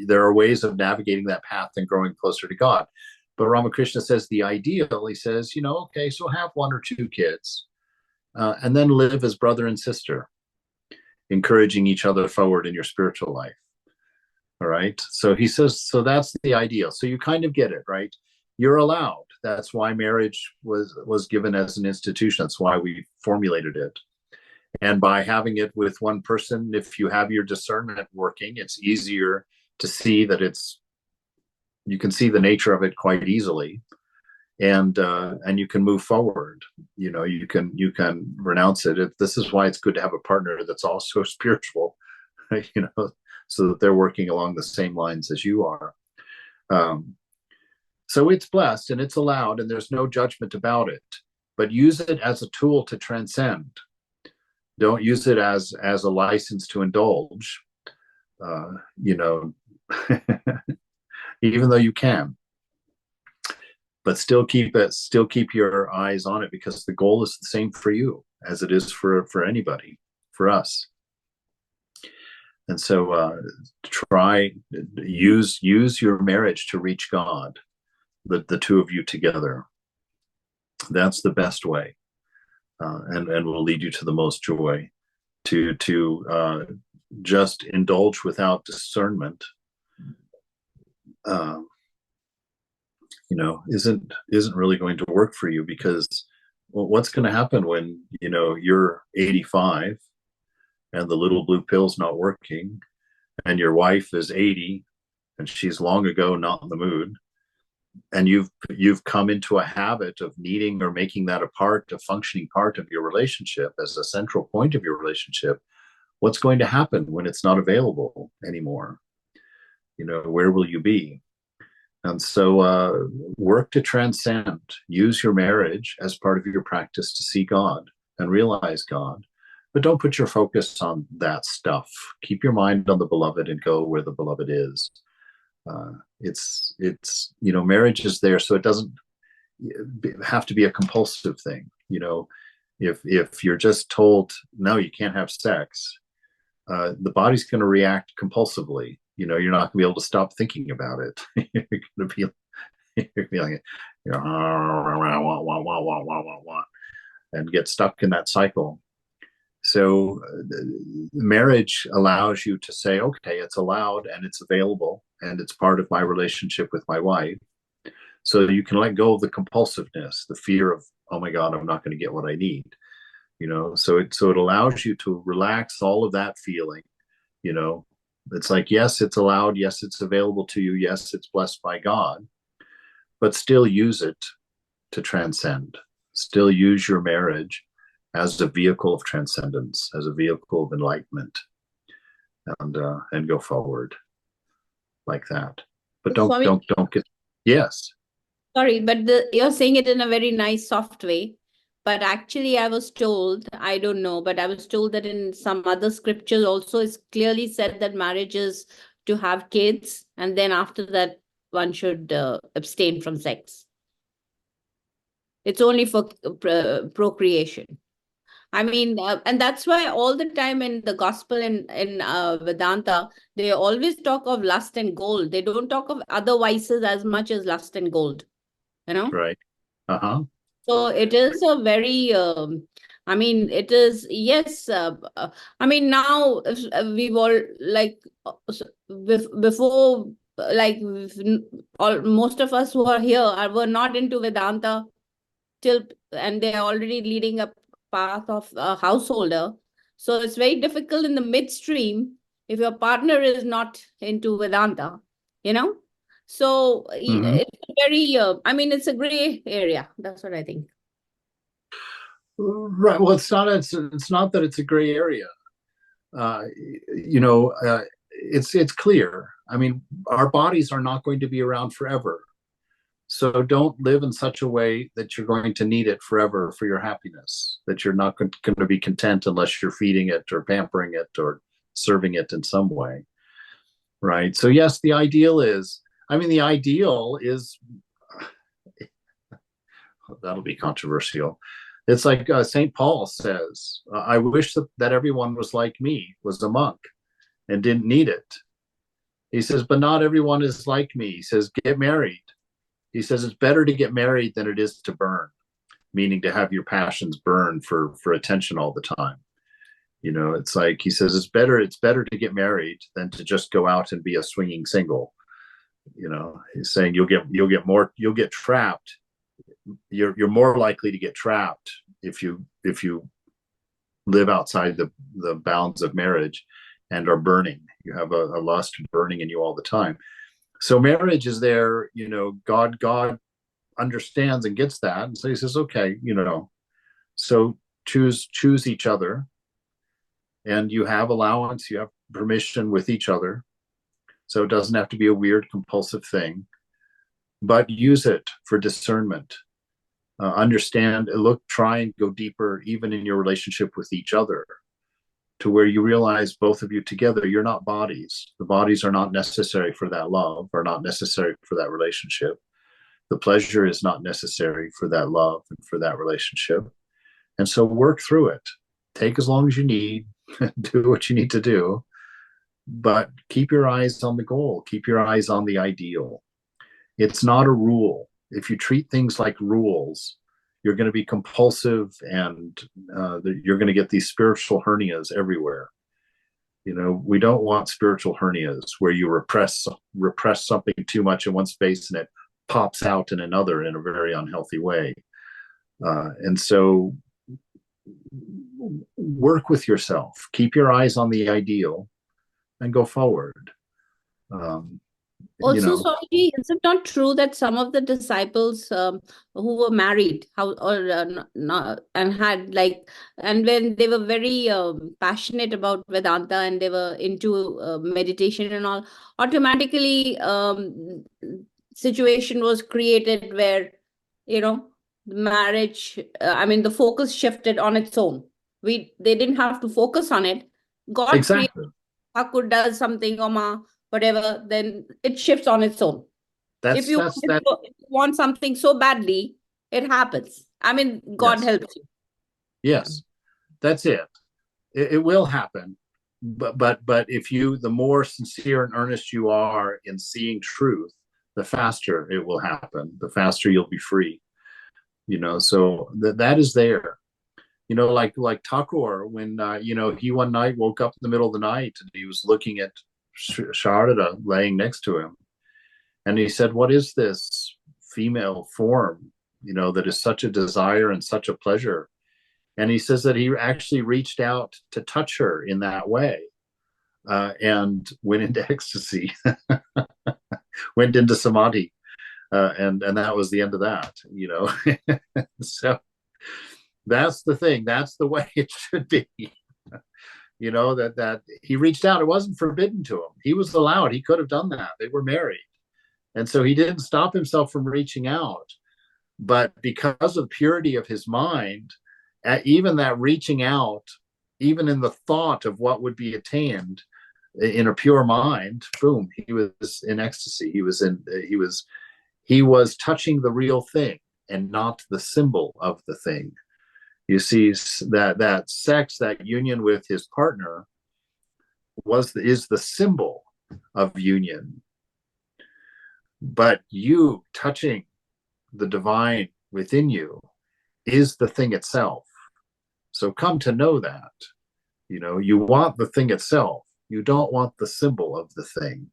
[SPEAKER 1] there are ways of navigating that path and growing closer to God. But Ramakrishna says the ideal, he says, you know, okay, so have 1 or 2 kids, and then live as brother and sister, encouraging each other forward in your spiritual life. All right. So he says, so that's the ideal. So you kind of get it, right? You're allowed. That's why marriage was given as an institution. That's why we formulated it. And by having it with one person, if you have your discernment working, it's easier to see that you can see the nature of it quite easily, and you can move forward. You know, you can renounce it. This is why it's good to have a partner that's also spiritual, you know, so that they're working along the same lines as you are. So it's blessed and it's allowed, and there's no judgment about it. But use it as a tool to transcend. Don't use it as a license to indulge. You know, even though you can, but still keep your eyes on it, because the goal is the same for you as it is for anybody, for us. And so use your marriage to reach God, the 2 of you together. That's the best way, and will lead you to the most joy. To just indulge without discernment, you know, isn't really going to work for you, because what's going to happen when, you know, you're 85 and the little blue pill's not working, and your wife is 80 and she's long ago not in the mood, and you've come into a habit of needing or making that a functioning part of your relationship, as a central point of your relationship. What's going to happen when it's not available anymore? You know, where will you be? And so work to transcend. Use your marriage as part of your practice to see God and realize God. But don't put your focus on that stuff. Keep your mind on the beloved and go where the beloved is. It's you know, marriage is there, so it doesn't have to be a compulsive thing. You know, if you're just told, no, you can't have sex, the body's going to react compulsively. You know, you're not going to be able to stop thinking about it. You're going to be like, you know, and get stuck in that cycle. So marriage allows you to say, okay, it's allowed and it's available and it's part of my relationship with my wife. So you can let go of the compulsiveness, the fear of, oh my God, I'm not going to get what I need. You know, so it allows you to relax all of that feeling. You know, it's like, yes, it's allowed. Yes, it's available to you. Yes, it's blessed by God, but still use it to transcend. Still use your marriage as a vehicle of transcendence, as a vehicle of enlightenment, and go forward like that. But don't get, yes.
[SPEAKER 7] Sorry, but you're saying it in a very nice, soft way. But actually, I was told, I don't know, but I was told that in some other scriptures also it's clearly said that marriage is to have kids, and then after that, one should abstain from sex. It's only for procreation. I mean, and that's why all the time in the gospel and in Vedanta, they always talk of lust and gold. They don't talk of other vices as much as lust and gold, you know?
[SPEAKER 1] Right. Uh-huh.
[SPEAKER 7] So it is a very, I mean, it is, yes. I mean, now we've all like before, like most of us who are here were not into Vedanta and they're already leading a path of a householder. So it's very difficult in the midstream if your partner is not into Vedanta, you know? So it's very, I mean, it's a gray area. That's what I think.
[SPEAKER 1] Right. Well, it's not that it's a gray area. you know, it's clear. I mean, our bodies are not going to be around forever. So don't live in such a way that you're going to need it forever for your happiness, that you're not going to be content unless you're feeding it or pampering it or serving it in some way. Right. So yes, the ideal is, that'll be controversial. It's like St. Paul says, I wish that everyone was like me, was a monk and didn't need it. He says, but not everyone is like me. He says, get married. He says, it's better to get married than it is to burn, meaning to have your passions burn for attention all the time. You know, it's like, he says, it's better to get married than to just go out and be a swinging single. You know, he's saying you'll get trapped. You're more likely to get trapped if you live outside the bounds of marriage and are burning. You have a lust burning in you all the time. So marriage is there, you know, God understands and gets that. And so he says, okay, you know, so choose each other, and you have allowance, you have permission with each other. So it doesn't have to be a weird compulsive thing, but use it for discernment. Understand, look, try and go deeper even in your relationship with each other, to where you realize both of you together, you're not bodies. The bodies are not necessary for that love, are not necessary for that relationship. The pleasure is not necessary for that love and for that relationship. And so work through it. Take as long as you need, do what you need to do, but keep your eyes on the goal. Keep your eyes on the ideal. It's not a rule. If you treat things like rules, you're going to be compulsive, and you're going to get these spiritual hernias everywhere. You know, we don't want spiritual hernias where you repress something too much in one space and it pops out in another in a very unhealthy way. And so work with yourself, keep your eyes on the ideal, and go forward.
[SPEAKER 7] Also,
[SPEAKER 1] You know,
[SPEAKER 7] Swamiji, is it not true that some of the disciples who were married, and had like, and when they were very passionate about Vedanta and they were into meditation and all, automatically situation was created where, you know, marriage, the focus shifted on its own. They didn't have to focus on it. God created,
[SPEAKER 1] exactly.
[SPEAKER 7] Thakur does something, or whatever, then it shifts on its own. If you want something so badly, it happens. God
[SPEAKER 1] Yes.
[SPEAKER 7] helps you.
[SPEAKER 1] Yes, that's it. It will happen. But if the more sincere and earnest you are in seeing truth, the faster it will happen, the faster you'll be free. You know, so that is there. You know, like Thakur, when you know, he one night woke up in the middle of the night and he was looking at Sharada laying next to him, and he said, what is this female form, you know, that is such a desire and such a pleasure? And he says that he actually reached out to touch her in that way, and went into ecstasy, went into samadhi, and that was the end of that, you know. So that's the thing. That's the way it should be. You know, that he reached out. It wasn't forbidden to him. He was allowed. He could have done that. They were married. And so he didn't stop himself from reaching out. But because of the purity of his mind, even that reaching out, even in the thought of what would be attained in a pure mind, boom, he was in ecstasy. He was touching the real thing and not the symbol of the thing. You see, that sex, that union with his partner is the symbol of union. But you touching the divine within you is the thing itself. So come to know that. You know, you want the thing itself. You don't want the symbol of the thing.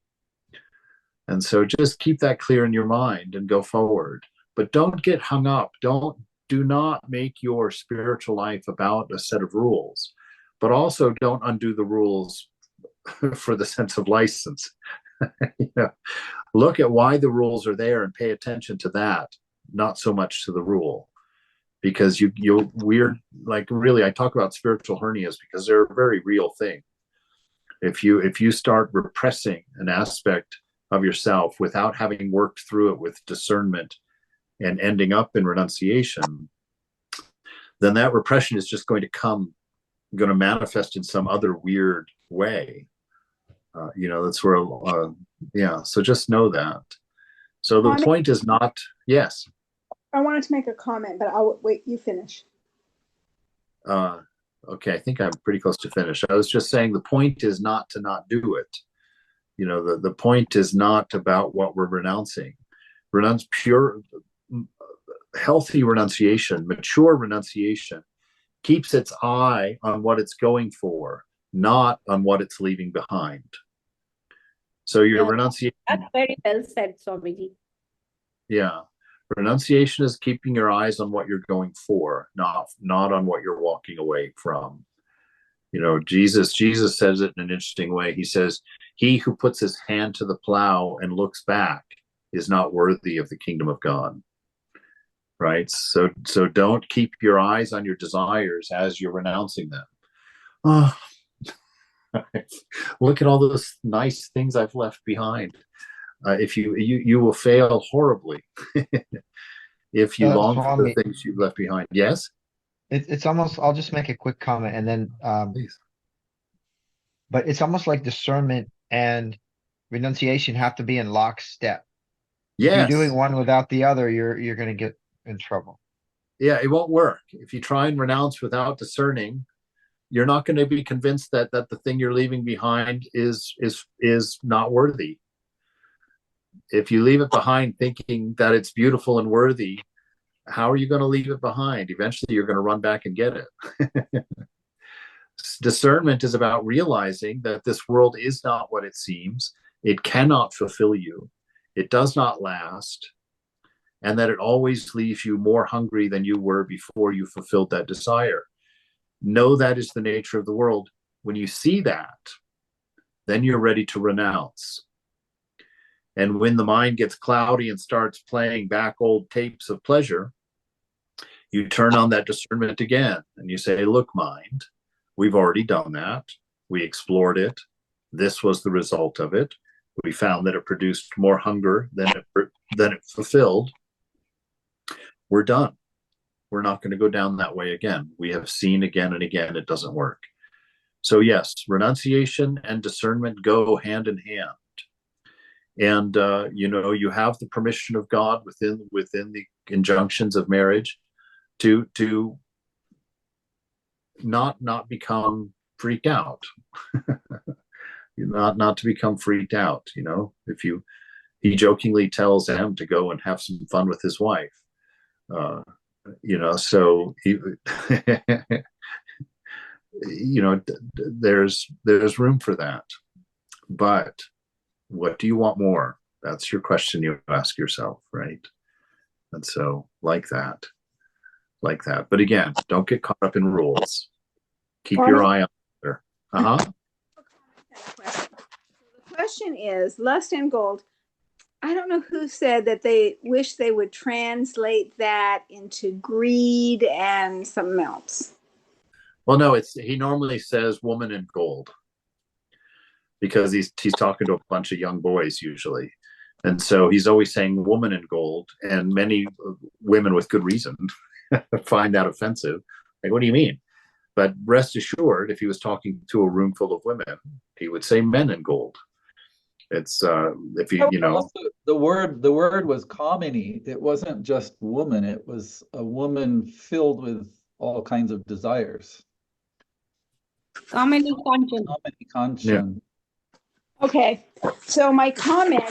[SPEAKER 1] And so just keep that clear in your mind and go forward. But don't get hung up. Do not make your spiritual life about a set of rules, but also don't undo the rules for the sense of license. You know, look at why the rules are there and pay attention to that, not so much to the rule. Because really, I talk about spiritual hernias because they're a very real thing. If you start repressing an aspect of yourself without having worked through it with discernment and ending up in renunciation, then that repression is just going to manifest in some other weird way. That's where, so just know that. So the point is not, yes.
[SPEAKER 4] I wanted to make a comment, but I'll wait, you finish.
[SPEAKER 1] Okay, I think I'm pretty close to finish. I was just saying the point is not to not do it. The point is not about what we're renouncing. Pure, healthy renunciation, mature renunciation keeps its eye on what it's going for, not on what it's leaving behind. So your renunciation.
[SPEAKER 7] That's very well said, Swamiji.
[SPEAKER 1] Yeah. Renunciation is keeping your eyes on what you're going for, not on what you're walking away from. Jesus says it in an interesting way. He says, he who puts his hand to the plow and looks back is not worthy of the kingdom of God. Right? So don't keep your eyes on your desires as you're renouncing them. Oh, look at all those nice things I've left behind. If you will fail horribly if you long for the things you've left behind. Yes?
[SPEAKER 6] It's almost, I'll just make a quick comment and then,
[SPEAKER 1] Please.
[SPEAKER 6] But it's almost like discernment and renunciation have to be in lockstep.
[SPEAKER 1] Yes.
[SPEAKER 6] If you're doing one without the other, you're going to get in trouble.
[SPEAKER 1] Yeah, it won't work. If you try and renounce without discerning, you're not going to be convinced that the thing you're leaving behind is not worthy. If you leave it behind thinking that it's beautiful and worthy, how are you going to leave it behind? Eventually, you're going to run back and get it. Discernment is about realizing that this world is not what it seems. It cannot fulfill you. It does not last. And that it always leaves you more hungry than you were before you fulfilled that desire. Know that is the nature of the world. When you see that, then you're ready to renounce. And when the mind gets cloudy and starts playing back old tapes of pleasure, you turn on that discernment again and you say, look, mind, we've already done that. We explored it. This was the result of it. We found that it produced more hunger than it fulfilled. We're done. We're not going to go down that way again. We have seen again and again it doesn't work. So yes, renunciation and discernment go hand in hand. And you have the permission of God within the injunctions of marriage to not become freaked out. not to become freaked out. If he jokingly tells M to go and have some fun with his wife. So he, there's room for that. But what do you want more? That's your question you ask yourself, right? And so like that. But again, don't get caught up in rules. Keep your eye on there.
[SPEAKER 4] The question is, lust and gold. I don't know who said that they wish they would translate that into greed and something else.
[SPEAKER 1] Well, no, he normally says woman in gold because he's talking to a bunch of young boys usually. And so he's always saying woman in gold, and many women with good reason find that offensive. Like, what do you mean? But rest assured, if he was talking to a room full of women, he would say men in gold. It's if
[SPEAKER 2] Also, the word was kamini. It wasn't just woman. It was a woman filled with all kinds of desires.
[SPEAKER 7] Kamini Kanchan.
[SPEAKER 2] Kamini Kanchan.
[SPEAKER 4] Okay, so my comment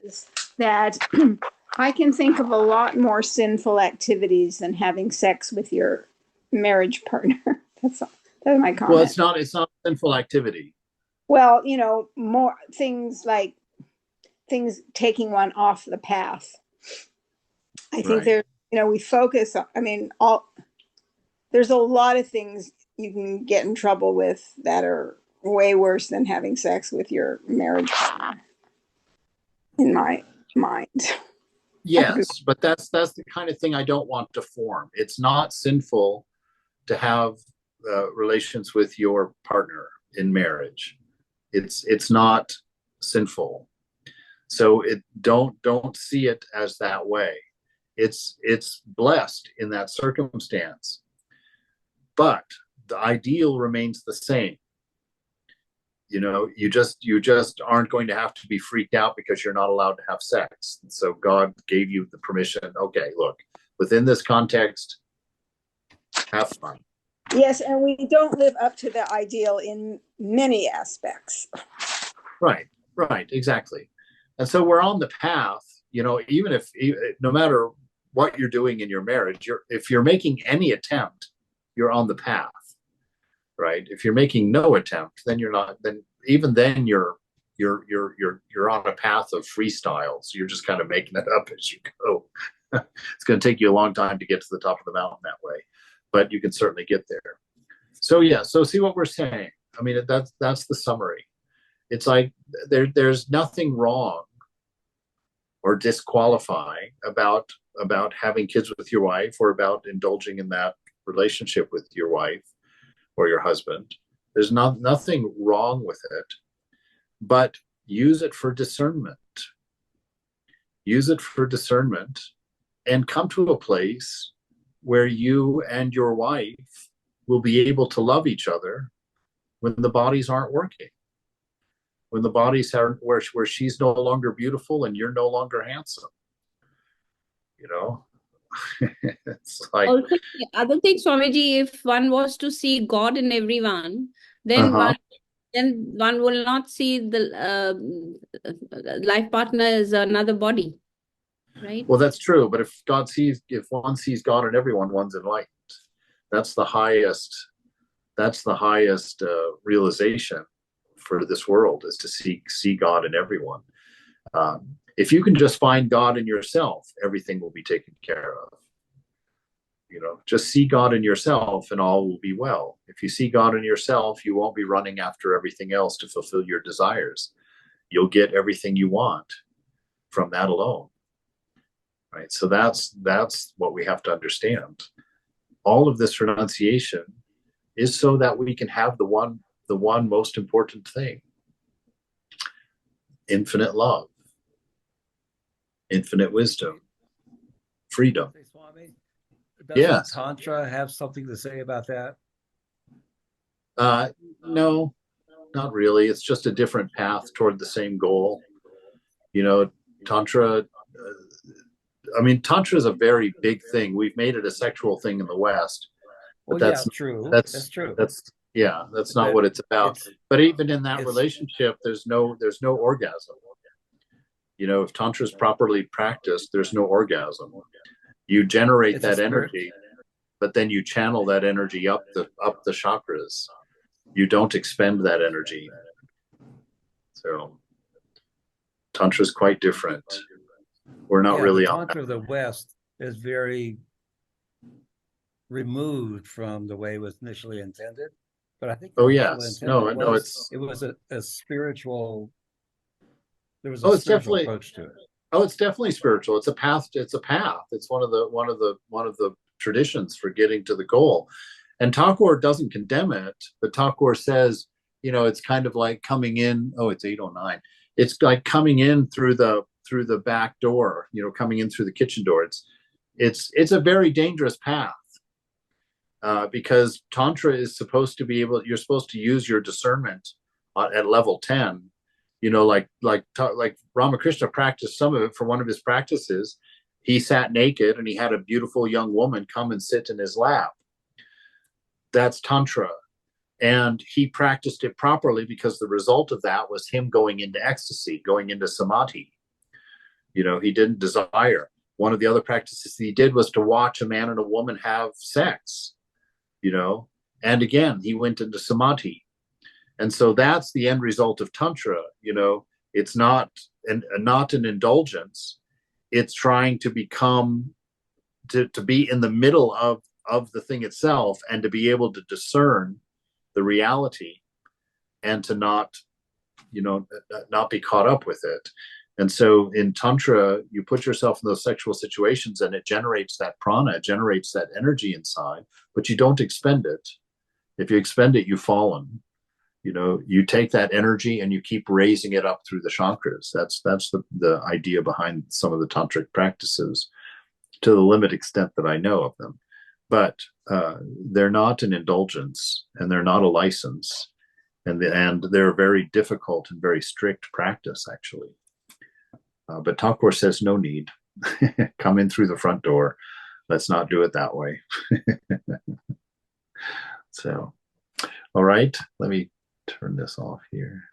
[SPEAKER 4] is that I can think of a lot more sinful activities than having sex with your marriage partner. That's my comment.
[SPEAKER 1] Well, it's not a sinful activity.
[SPEAKER 4] Well, more things like things taking one off the path. I think we focus on, there's a lot of things you can get in trouble with that are way worse than having sex with your marriage partner, in my mind.
[SPEAKER 1] Yes, but that's the kind of thing I don't want to form. It's not sinful to have relations with your partner in marriage. It's not sinful. So don't see it as that way. It's blessed in that circumstance, but the ideal remains the same. You just aren't going to have to be freaked out because you're not allowed to have sex. So God gave you the permission. Okay, look, within this context, have fun.
[SPEAKER 4] Yes, and we don't live up to the ideal in many aspects.
[SPEAKER 1] Right, exactly. And so we're on the path, even if no matter what you're doing in your marriage, if you're making any attempt, you're on the path. Right? If you're making no attempt, then you're not. Then even then you're on a path of freestyle. So you're just kind of making it up as you go. It's going to take you a long time to get to the top of the mountain that way, but you can certainly get there. So yeah. So see what we're saying. I mean, that's the summary. It's like there's nothing wrong or disqualifying about having kids with your wife, or about indulging in that relationship with your wife or your husband. There's nothing wrong with it, but use it for discernment. Use it for discernment, and come to a place where you and your wife will be able to love each other when the bodies aren't working, when the bodies are where she's no longer beautiful and you're no longer handsome. It's like,
[SPEAKER 7] Also, the other thing, Swamiji, if one was to see God in everyone, then one will not see the life partner as another body, right?
[SPEAKER 1] well, that's true. But if one sees God in everyone, one's enlightened. That's the highest realization for this world, is to see God in everyone. If you can just find God in yourself, everything will be taken care of. Just see God in yourself and all will be well. If you see God in yourself, you won't be running after everything else to fulfill your desires. You'll get everything you want from that alone. Right? So that's what we have to understand. All of this renunciation is so that we can have the one most important thing: infinite love, infinite wisdom, freedom.
[SPEAKER 8] Hey, Swami, doesn't
[SPEAKER 1] Yes.
[SPEAKER 8] Tantra have something to say about that?
[SPEAKER 1] No, not really. It's just a different path toward the same goal. Tantra, Tantra is a very big thing. We've made it a sexual thing in the West. But
[SPEAKER 8] Well, true. That's true.
[SPEAKER 1] That's not what it's about. But even in that relationship, there's no orgasm. If Tantra is properly practiced, there's no orgasm. You generate that energy, but then you channel that energy up the chakras. You don't expend that energy. So Tantra is quite different. We're not really
[SPEAKER 8] the Tantra of the West is very removed from the way it was initially intended. But I think
[SPEAKER 1] it was
[SPEAKER 8] a spiritual. There was
[SPEAKER 1] it's
[SPEAKER 8] spiritual
[SPEAKER 1] definitely
[SPEAKER 8] approach to it.
[SPEAKER 1] Oh, it's definitely spiritual. It's a path. It's one of the traditions for getting to the goal. And Thakur doesn't condemn it, but Thakur says, it's kind of like coming in. Oh, it's 8:09. It's like coming in through the back door. Coming in through the kitchen door. It's a very dangerous path, because Tantra is supposed to be you're supposed to use your discernment at level 10. Like Ramakrishna practiced some of it for one of his practices. He sat naked and he had a beautiful young woman come and sit in his lap. That's Tantra. And he practiced it properly because the result of that was him going into ecstasy, going into samadhi. He didn't desire. One of the other practices he did was to watch a man and a woman have sex, and again, he went into samadhi. And so that's the end result of Tantra. It's not an indulgence. It's trying to become, to be in the middle of the thing itself, and to be able to discern the reality, and to not be caught up with it. And so in Tantra, you put yourself in those sexual situations and it generates that prana, it generates that energy inside, but you don't expend it. If you expend it, you've fallen. You know, you take that energy and you keep raising it up through the chakras. That's the idea behind some of the tantric practices, to the limited extent that I know of them. But they're not an indulgence, and they're not a license, and they're very difficult and very strict practice, actually. But Thakur says no need. Come in through the front door. Let's not do it that way. So, all right, let me turn this off here.